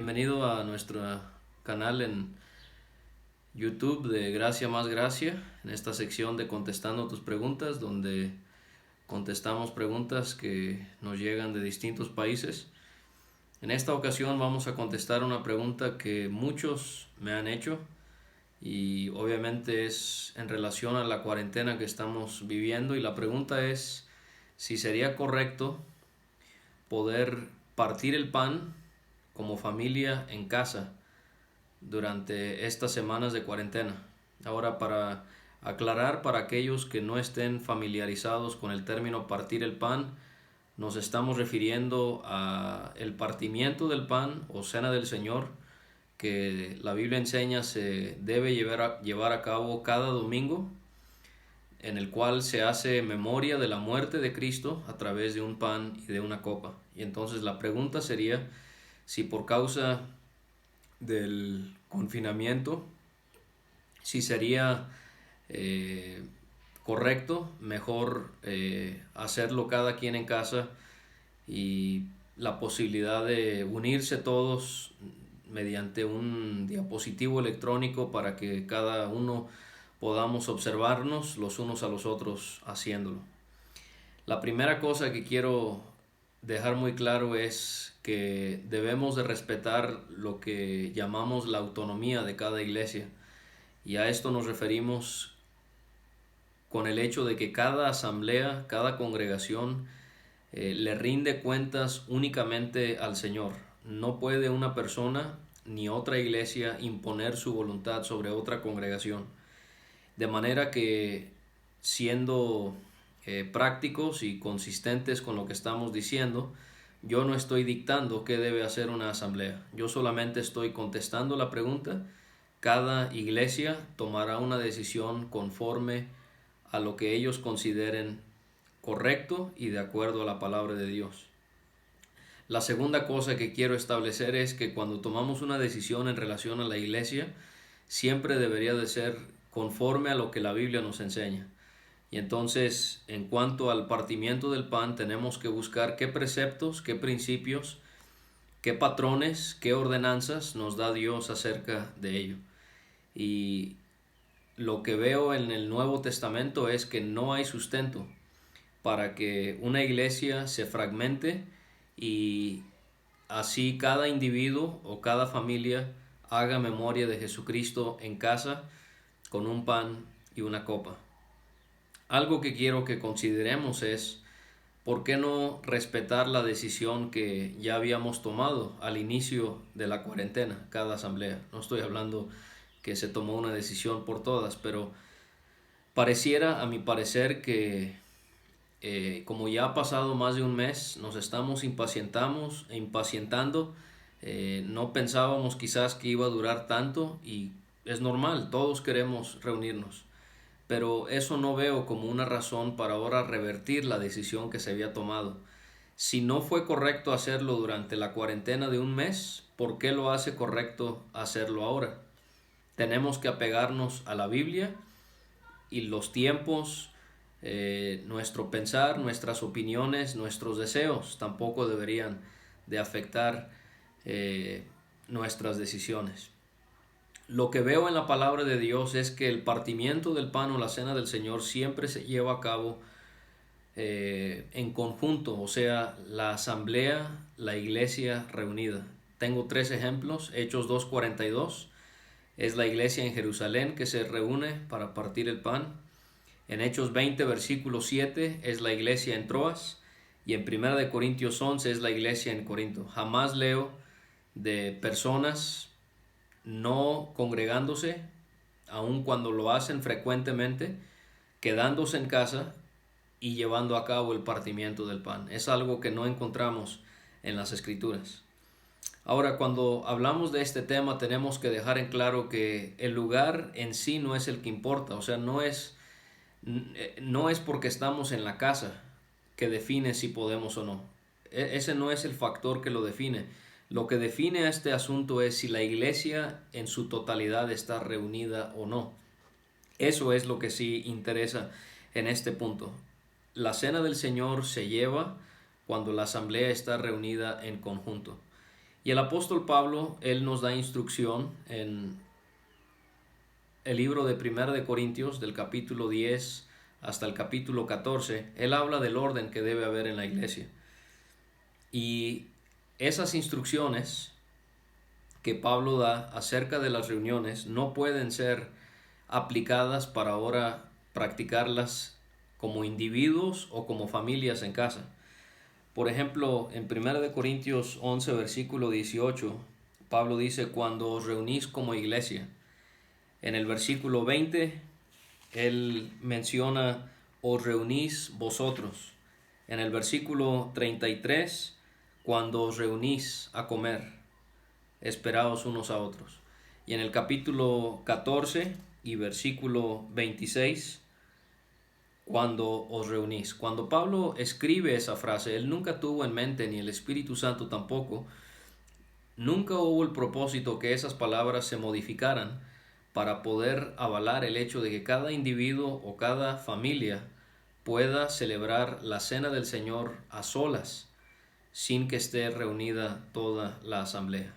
Bienvenido a nuestro canal en YouTube de Gracia más Gracia, en esta sección de Contestando tus preguntas, donde contestamos preguntas que nos llegan de distintos países. En esta ocasión vamos a contestar una pregunta que muchos me han hecho y obviamente es en relación a la cuarentena que estamos viviendo, y la pregunta es si sería correcto poder partir el pan como familia en casa durante estas semanas de cuarentena. Ahora, para aclarar, para aquellos que no estén familiarizados con el término partir el pan, nos estamos refiriendo a el partimiento del pan o cena del Señor, que la Biblia enseña se debe llevar a cabo cada domingo, en el cual se hace memoria de la muerte de Cristo a través de un pan y de una copa. Y entonces la pregunta sería si por causa del confinamiento, si sería correcto, mejor hacerlo cada quien en casa, y la posibilidad de unirse todos mediante un diapositivo electrónico para que cada uno podamos observarnos los unos a los otros haciéndolo. La primera cosa que quiero dejar muy claro es que debemos de respetar lo que llamamos la autonomía de cada iglesia, y a esto nos referimos con el hecho de que cada asamblea, cada congregación le rinde cuentas únicamente al Señor. No puede una persona ni otra iglesia imponer su voluntad sobre otra congregación. De manera que, siendo prácticos y consistentes con lo que estamos diciendo, yo no estoy dictando qué debe hacer una asamblea. Yo solamente estoy contestando la pregunta. Cada iglesia tomará una decisión conforme a lo que ellos consideren correcto y de acuerdo a la palabra de Dios. La segunda cosa que quiero establecer es que cuando tomamos una decisión en relación a la iglesia, siempre debería de ser conforme a lo que la Biblia nos enseña. Y entonces, en cuanto al partimiento del pan, tenemos que buscar qué preceptos, qué principios, qué patrones, qué ordenanzas nos da Dios acerca de ello. Y lo que veo en el Nuevo Testamento es que no hay sustento para que una iglesia se fragmente y así cada individuo o cada familia haga memoria de Jesucristo en casa con un pan y una copa. Algo que quiero que consideremos es por qué no respetar la decisión que ya habíamos tomado al inicio de la cuarentena, cada asamblea. No estoy hablando que se tomó una decisión por todas, pero pareciera, a mi parecer, que como ya ha pasado más de un mes, nos estamos impacientando. No pensábamos quizás que iba a durar tanto, y es normal, todos queremos reunirnos. Pero eso no veo como una razón para ahora revertir la decisión que se había tomado. Si no fue correcto hacerlo durante la cuarentena de un mes, ¿por qué lo hace correcto hacerlo ahora? Tenemos que apegarnos a la Biblia y los tiempos, nuestro pensar, nuestras opiniones, nuestros deseos tampoco deberían de afectar nuestras decisiones. Lo que veo en la palabra de Dios es que el partimiento del pan o la cena del Señor siempre se lleva a cabo en conjunto, o sea, la asamblea, la iglesia reunida. Tengo tres ejemplos. Hechos 2:42 es la iglesia en Jerusalén que se reúne para partir el pan. En Hechos 20, versículo 7 es la iglesia en Troas, y en 1 Corintios 11 es la iglesia en Corinto. Jamás leo de personas no congregándose, aun cuando lo hacen frecuentemente, quedándose en casa y llevando a cabo el partimiento del pan. Es algo que no encontramos en las Escrituras. Ahora, cuando hablamos de este tema, tenemos que dejar en claro que el lugar en sí no es el que importa. O sea, no es porque estamos en la casa que define si podemos o no. Ese no es el factor que lo define. Lo que define a este asunto es si la iglesia en su totalidad está reunida o no. Eso es lo que sí interesa en este punto. La cena del Señor se lleva cuando la asamblea está reunida en conjunto. Y Y el apóstol Pablo, él nos da instrucción en el libro de Primera de Corintios, del capítulo 10 hasta el capítulo 14, él habla del orden que debe haber en la iglesia. Y esas instrucciones que Pablo da acerca de las reuniones no pueden ser aplicadas para ahora practicarlas como individuos o como familias en casa. Por ejemplo, en 1 Corintios 11, versículo 18, Pablo dice: cuando os reunís como iglesia. En el versículo 20, él menciona: os reunís vosotros. En el versículo 33, cuando os reunís a comer, esperaos unos a otros. Y en el capítulo 14 y versículo 26, cuando os reunís. Cuando Pablo escribe esa frase, él nunca tuvo en mente, ni el Espíritu Santo tampoco, nunca hubo el propósito que esas palabras se modificaran para poder avalar el hecho de que cada individuo o cada familia pueda celebrar la cena del Señor a solas, sin que esté reunida toda la asamblea.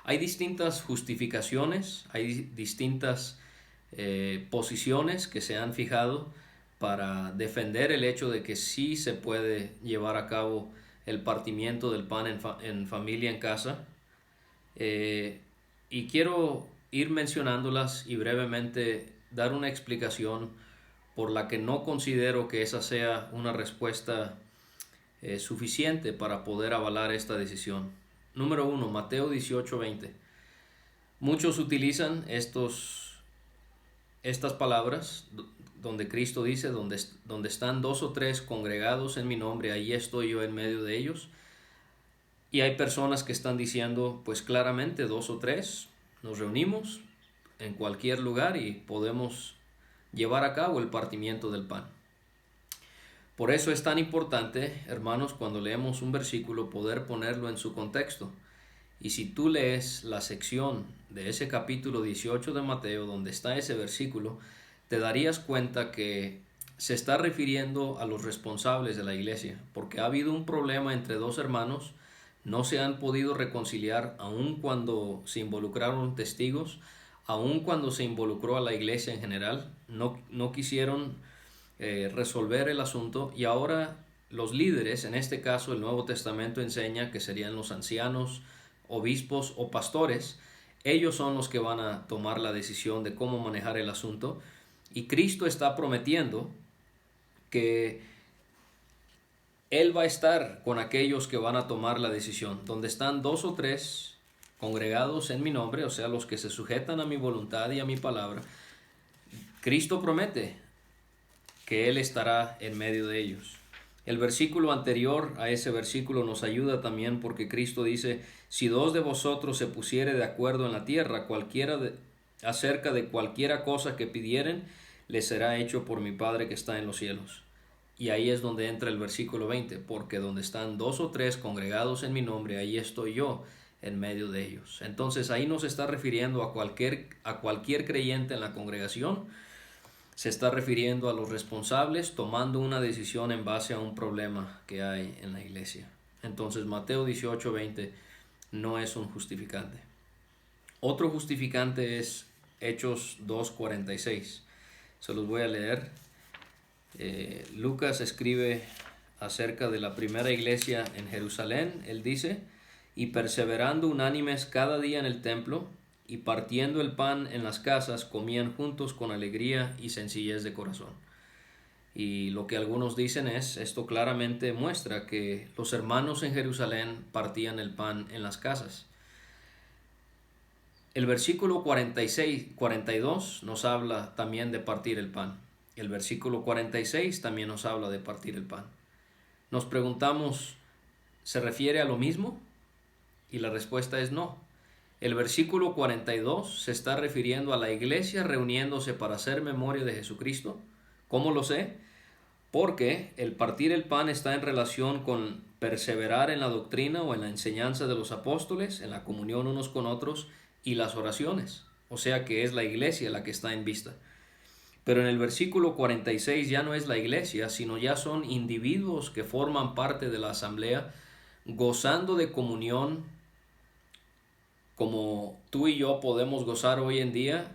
Hay distintas justificaciones, hay distintas posiciones que se han fijado para defender el hecho de que sí se puede llevar a cabo el partimiento del pan en familia en casa. Y quiero ir mencionándolas y brevemente dar una explicación por la que no considero que esa sea una respuesta suficiente para poder avalar esta decisión. Número 1, Mateo 18:20. Muchos utilizan estas palabras donde Cristo dice: donde están 2 o 3 congregados en mi nombre, ahí estoy yo en medio de ellos. Y hay personas que están diciendo, pues claramente 2 o 3 nos reunimos en cualquier lugar y podemos llevar a cabo el partimiento del pan. Por eso es tan importante, hermanos, cuando leemos un versículo, poder ponerlo en su contexto. Y si tú lees la sección de ese capítulo 18 de Mateo, donde está ese versículo, te darías cuenta que se está refiriendo a los responsables de la iglesia, porque ha habido un problema entre 2 hermanos, no se han podido reconciliar aun cuando se involucraron testigos, aun cuando se involucró a la iglesia en general, no quisieron resolver el asunto, y ahora los líderes, en este caso el Nuevo Testamento enseña que serían los ancianos, obispos o pastores, ellos son los que van a tomar la decisión de cómo manejar el asunto, y Cristo está prometiendo que Él va a estar con aquellos que van a tomar la decisión. Donde están 2 o 3 congregados en mi nombre, o sea, los que se sujetan a mi voluntad y a mi palabra, Cristo promete que Él estará en medio de ellos. El versículo anterior a ese versículo nos ayuda también, porque Cristo dice: si 2 de vosotros se pusiere de acuerdo en la tierra, acerca de cualquiera cosa que pidieren, les será hecho por mi Padre que está en los cielos. Y ahí es donde entra el versículo 20, porque donde están 2 o 3 congregados en mi nombre, ahí estoy yo en medio de ellos. Entonces ahí no se está refiriendo a cualquier creyente en la congregación, se está refiriendo a los responsables tomando una decisión en base a un problema que hay en la iglesia. Entonces Mateo 18:20 no es un justificante. Otro justificante es Hechos 2:46. Se los voy a leer. Lucas escribe acerca de la primera iglesia en Jerusalén. Él dice: y perseverando unánimes cada día en el templo, y partiendo el pan en las casas, comían juntos con alegría y sencillez de corazón. Y lo que algunos dicen es, esto claramente muestra que los hermanos en Jerusalén partían el pan en las casas. El versículo 42 nos habla también de partir el pan. El versículo 46 también nos habla de partir el pan. Nos preguntamos, ¿se refiere a lo mismo? Y la respuesta es no. El versículo 42 se está refiriendo a la iglesia reuniéndose para hacer memoria de Jesucristo. ¿Cómo lo sé? Porque el partir el pan está en relación con perseverar en la doctrina o en la enseñanza de los apóstoles, en la comunión unos con otros y las oraciones. O sea que es la iglesia la que está en vista. Pero en el versículo 46 ya no es la iglesia, sino ya son individuos que forman parte de la asamblea, gozando de comunión como tú y yo podemos gozar hoy en día,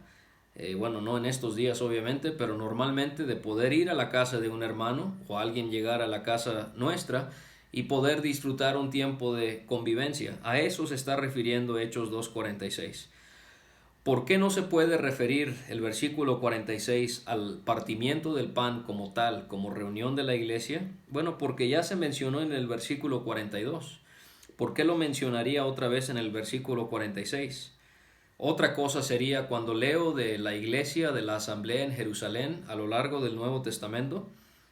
bueno, no en estos días obviamente, pero normalmente de poder ir a la casa de un hermano o alguien llegar a la casa nuestra y poder disfrutar un tiempo de convivencia. A eso se está refiriendo Hechos 2:46. ¿Por qué no se puede referir el versículo 46 al partimiento del pan como tal, como reunión de la iglesia? Bueno, porque ya se mencionó en el versículo 42. ¿Por qué lo mencionaría otra vez en el versículo 46? Otra cosa sería cuando leo de la iglesia de la asamblea en Jerusalén a lo largo del Nuevo Testamento,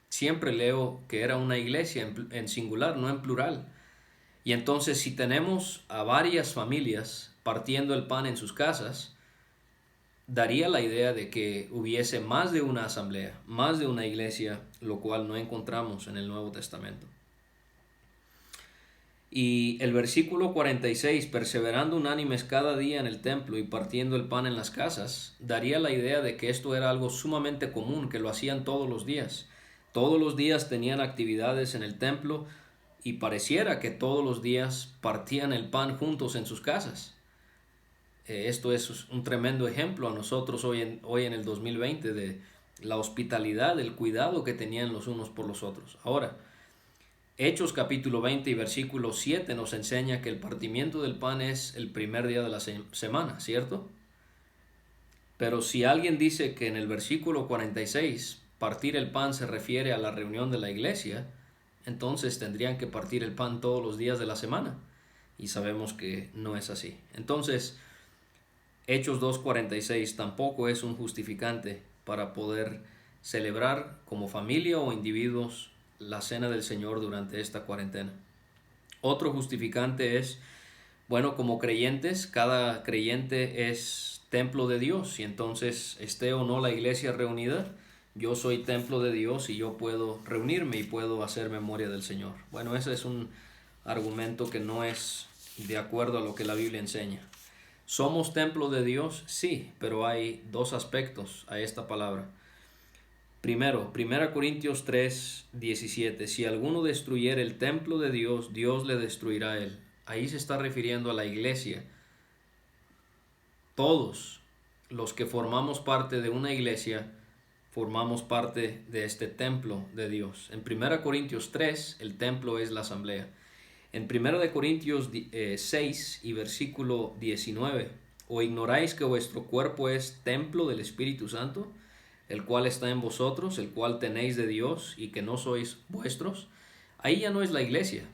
siempre leo que era una iglesia en singular, no en plural. Y entonces si tenemos a varias familias partiendo el pan en sus casas, daría la idea de que hubiese más de una asamblea, más de una iglesia, lo cual no encontramos en el Nuevo Testamento. Y el versículo 46, perseverando unánimes cada día en el templo y partiendo el pan en las casas, daría la idea de que esto era algo sumamente común, que lo hacían todos los días. Todos los días tenían actividades en el templo y pareciera que todos los días partían el pan juntos en sus casas. Esto es un tremendo ejemplo a nosotros hoy en el 2020 de la hospitalidad, el cuidado que tenían los unos por los otros. Ahora, Hechos capítulo 20 y versículo 7 nos enseña que el partimiento del pan es el primer día de la semana, ¿cierto? Pero si alguien dice que en el versículo 46 partir el pan se refiere a la reunión de la iglesia, entonces tendrían que partir el pan todos los días de la semana. Y sabemos que no es así. Entonces, Hechos 2:46 tampoco es un justificante para poder celebrar como familia o individuos la cena del Señor durante esta cuarentena. Otro justificante es, bueno, como creyentes, cada creyente es templo de Dios y entonces esté o no la iglesia reunida, yo soy templo de Dios y yo puedo reunirme y puedo hacer memoria del Señor. Bueno, ese es un argumento que no es de acuerdo a lo que la Biblia enseña. ¿Somos templo de Dios? Sí, pero hay dos aspectos a esta palabra. Primero, 1 Corintios 3:17. Si alguno destruyere el templo de Dios, Dios le destruirá a él. Ahí se está refiriendo a la iglesia. Todos los que formamos parte de una iglesia, formamos parte de este templo de Dios. En 1 Corintios 3, el templo es la asamblea. En 1 Corintios 6 y versículo 19, ¿o ignoráis que vuestro cuerpo es templo del Espíritu Santo, el cual está en vosotros, el cual tenéis de Dios y que no sois vuestros? Ahí ya no es la iglesia,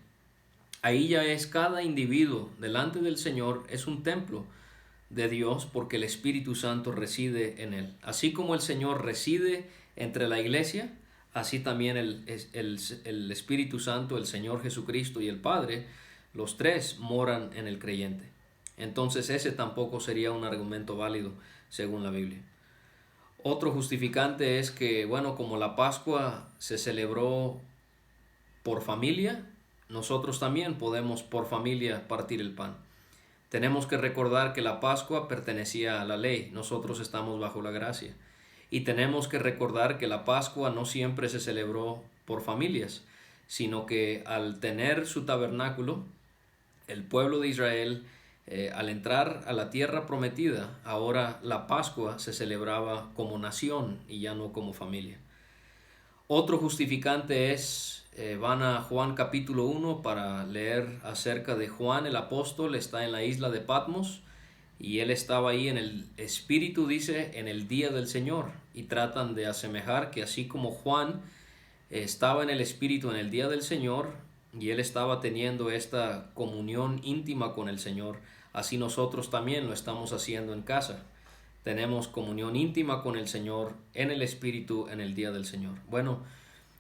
ahí ya es cada individuo delante del Señor, es un templo de Dios porque el Espíritu Santo reside en él. Así como el Señor reside entre la iglesia, así también el Espíritu Santo, el Señor Jesucristo y el Padre, los tres moran en el creyente. Entonces ese tampoco sería un argumento válido según la Biblia. Otro justificante es que, bueno, como la Pascua se celebró por familia, nosotros también podemos por familia partir el pan. Tenemos que recordar que la Pascua pertenecía a la ley, nosotros estamos bajo la gracia. Y tenemos que recordar que la Pascua no siempre se celebró por familias, sino que al tener su tabernáculo, el pueblo de Israel, al entrar a la tierra prometida, ahora la Pascua se celebraba como nación y ya no como familia. Otro justificante es, van a Juan capítulo 1 para leer acerca de Juan el apóstol, está en la isla de Patmos y él estaba ahí en el Espíritu, dice, en el día del Señor, y tratan de asemejar que así como Juan estaba en el Espíritu en el día del Señor y él estaba teniendo esta comunión íntima con el Señor, así nosotros también lo estamos haciendo en casa. Tenemos comunión íntima con el Señor en el Espíritu en el día del Señor. Bueno,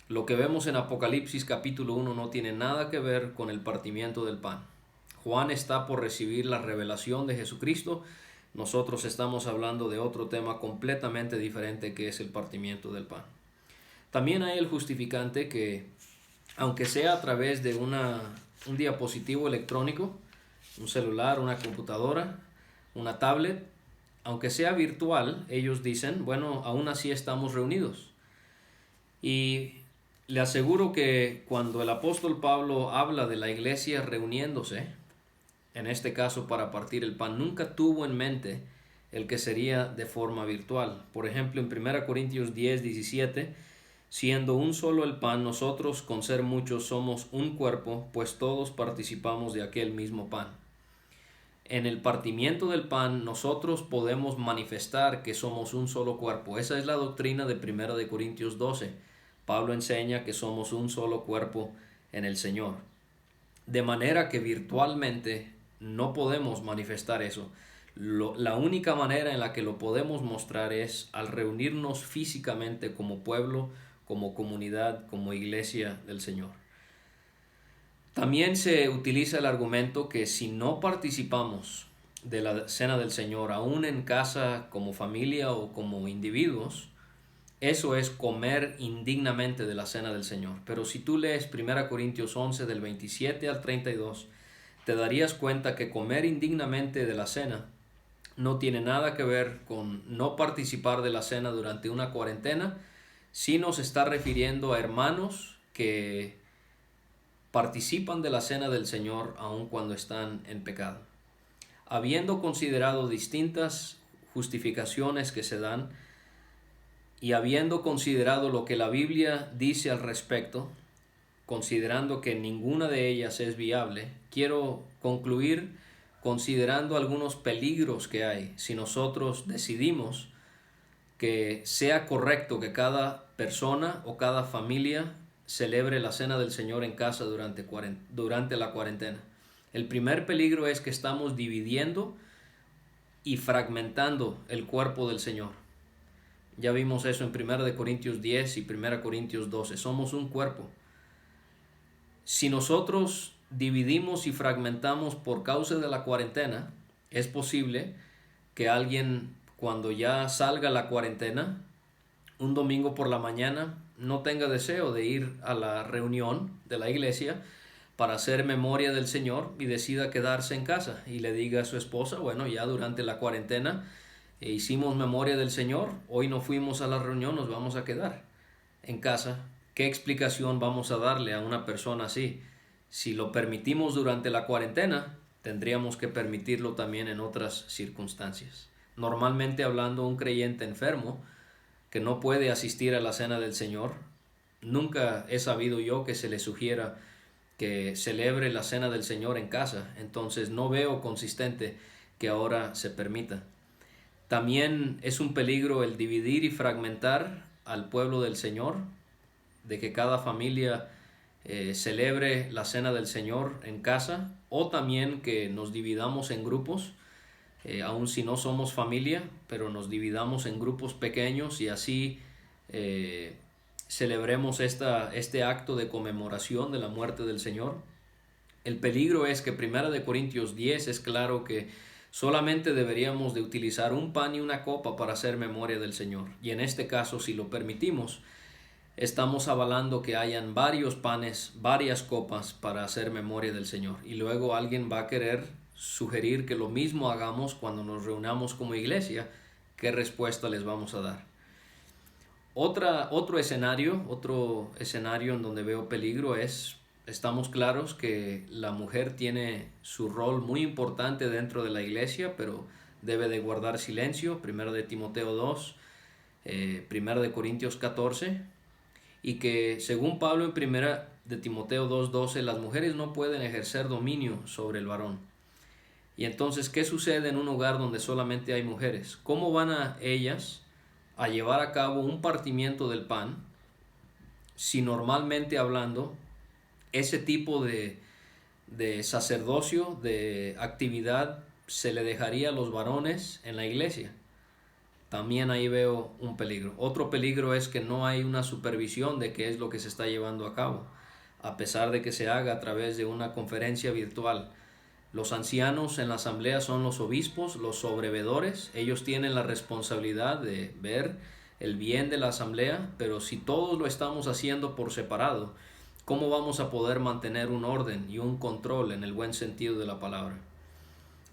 lo que vemos en Apocalipsis capítulo 1 no tiene nada que ver con el partimiento del pan. Juan está por recibir la revelación de Jesucristo. Nosotros estamos hablando de otro tema completamente diferente que es el partimiento del pan. También hay el justificante que, aunque sea a través de un diapositivo electrónico, un celular, una computadora, una tablet, aunque sea virtual, ellos dicen, bueno, aún así estamos reunidos. Y le aseguro que cuando el apóstol Pablo habla de la iglesia reuniéndose, en este caso para partir el pan, nunca tuvo en mente el que sería de forma virtual. Por ejemplo, en 1 Corintios 10:17, siendo un solo el pan, nosotros con ser muchos somos un cuerpo, pues todos participamos de aquel mismo pan. En el partimiento del pan nosotros podemos manifestar que somos un solo cuerpo. Esa es la doctrina de 1 Corintios 12. Pablo enseña que somos un solo cuerpo en el Señor. De manera que virtualmente no podemos manifestar eso. La única manera en la que lo podemos mostrar es al reunirnos físicamente como pueblo, como comunidad, como iglesia del Señor. También se utiliza el argumento que si no participamos de la cena del Señor, aún en casa como familia o como individuos, eso es comer indignamente de la cena del Señor. Pero si tú lees 1 Corintios 11 del 27 al 32, te darías cuenta que comer indignamente de la cena no tiene nada que ver con no participar de la cena durante una cuarentena, sino se está refiriendo a hermanos que participan de la cena del Señor aun cuando están en pecado. Habiendo considerado distintas justificaciones que se dan y habiendo considerado lo que la Biblia dice al respecto, considerando que ninguna de ellas es viable, quiero concluir considerando algunos peligros que hay si nosotros decidimos que sea correcto que cada persona o cada familia celebre la cena del Señor en casa durante la cuarentena. El primer peligro es que estamos dividiendo y fragmentando el cuerpo del Señor. Ya vimos eso en 1 Corintios 10 y 1 Corintios 12. Somos un cuerpo. Si nosotros dividimos y fragmentamos por causa de la cuarentena, es posible que alguien, cuando ya salga la cuarentena, un domingo por la mañana, no tenga deseo de ir a la reunión de la iglesia para hacer memoria del Señor y decida quedarse en casa y le diga a su esposa, bueno, ya durante la cuarentena hicimos memoria del Señor, hoy no fuimos a la reunión, nos vamos a quedar en casa. ¿Qué explicación vamos a darle a una persona así? Si lo permitimos durante la cuarentena, tendríamos que permitirlo también en otras circunstancias. Normalmente hablando, un creyente enfermo que no puede asistir a la cena del Señor, nunca he sabido yo que se le sugiera que celebre la cena del Señor en casa. Entonces no veo consistente que ahora se permita. También es un peligro el dividir y fragmentar al pueblo del Señor, de que cada familia celebre la cena del Señor en casa, o también que nos dividamos en grupos, aun si no somos familia, pero nos dividamos en grupos pequeños y así celebremos este acto de conmemoración de la muerte del Señor. El peligro es que 1 Corintios 10 es claro que solamente deberíamos de utilizar un pan y una copa para hacer memoria del Señor. Y en este caso, si lo permitimos, estamos avalando que hayan varios panes, varias copas para hacer memoria del Señor. Y luego alguien va a querer sugerir que lo mismo hagamos cuando nos reunamos como iglesia. ¿Qué respuesta les vamos a dar? Otro escenario en donde veo peligro es, estamos claros que la mujer tiene su rol muy importante dentro de la iglesia, pero debe de guardar silencio. 1 Timoteo 2, 1 Corintios 14, y que según Pablo en 1 Timoteo 2:12, las mujeres no pueden ejercer dominio sobre el varón. Y entonces, ¿qué sucede en un hogar donde solamente hay mujeres? ¿Cómo van a ellas a llevar a cabo un partimiento del pan si normalmente hablando ese tipo de sacerdocio, de actividad, se le dejaría a los varones en la iglesia? También ahí veo un peligro. Otro peligro es que no hay una supervisión de qué es lo que se está llevando a cabo, a pesar de que se haga a través de una conferencia virtual. Los ancianos en la asamblea son los obispos, los sobrevedores. Ellos tienen la responsabilidad de ver el bien de la asamblea, pero si todos lo estamos haciendo por separado, ¿cómo vamos a poder mantener un orden y un control en el buen sentido de la palabra?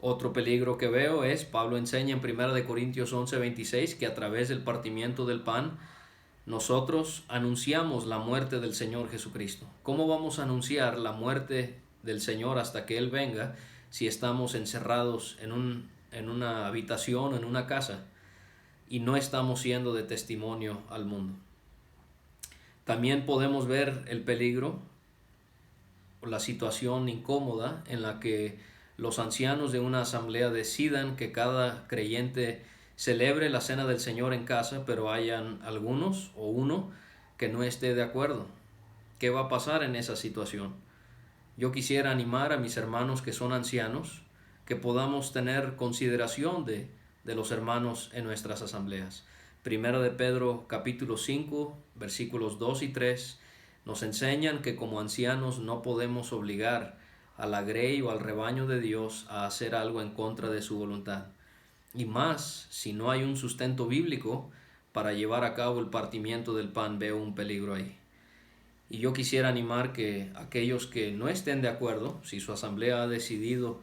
Otro peligro que veo es, Pablo enseña en 1 Corintios 11:26, que a través del partimiento del pan nosotros anunciamos la muerte del Señor Jesucristo. ¿Cómo vamos a anunciar la muerte del Señor hasta que Él venga si estamos encerrados en una habitación, en una casa, y no estamos siendo de testimonio al mundo. También podemos ver el peligro o la situación incómoda en la que los ancianos de una asamblea decidan que cada creyente celebre la cena del Señor en casa, pero hayan algunos o uno que no esté de acuerdo. ¿Qué va a pasar en esa situación? Yo quisiera animar a mis hermanos que son ancianos, que podamos tener consideración de los hermanos en nuestras asambleas. Primera de Pedro capítulo 5 versículos 2 y 3 nos enseñan que como ancianos no podemos obligar a la grey o al rebaño de Dios a hacer algo en contra de su voluntad. Y más, si no hay un sustento bíblico para llevar a cabo el partimiento del pan, veo un peligro ahí. Y yo quisiera animar que aquellos que no estén de acuerdo, si su asamblea ha decidido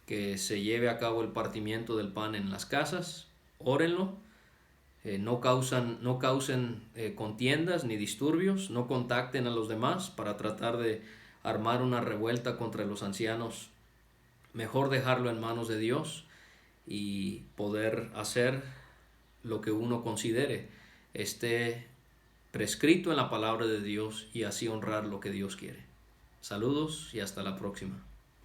que se lleve a cabo el partimiento del pan en las casas, órenlo, no causen contiendas ni disturbios, no contacten a los demás para tratar de armar una revuelta contra los ancianos. Mejor dejarlo en manos de Dios y poder hacer lo que uno considere esté prescrito en la palabra de Dios y así honrar lo que Dios quiere. Saludos y hasta la próxima.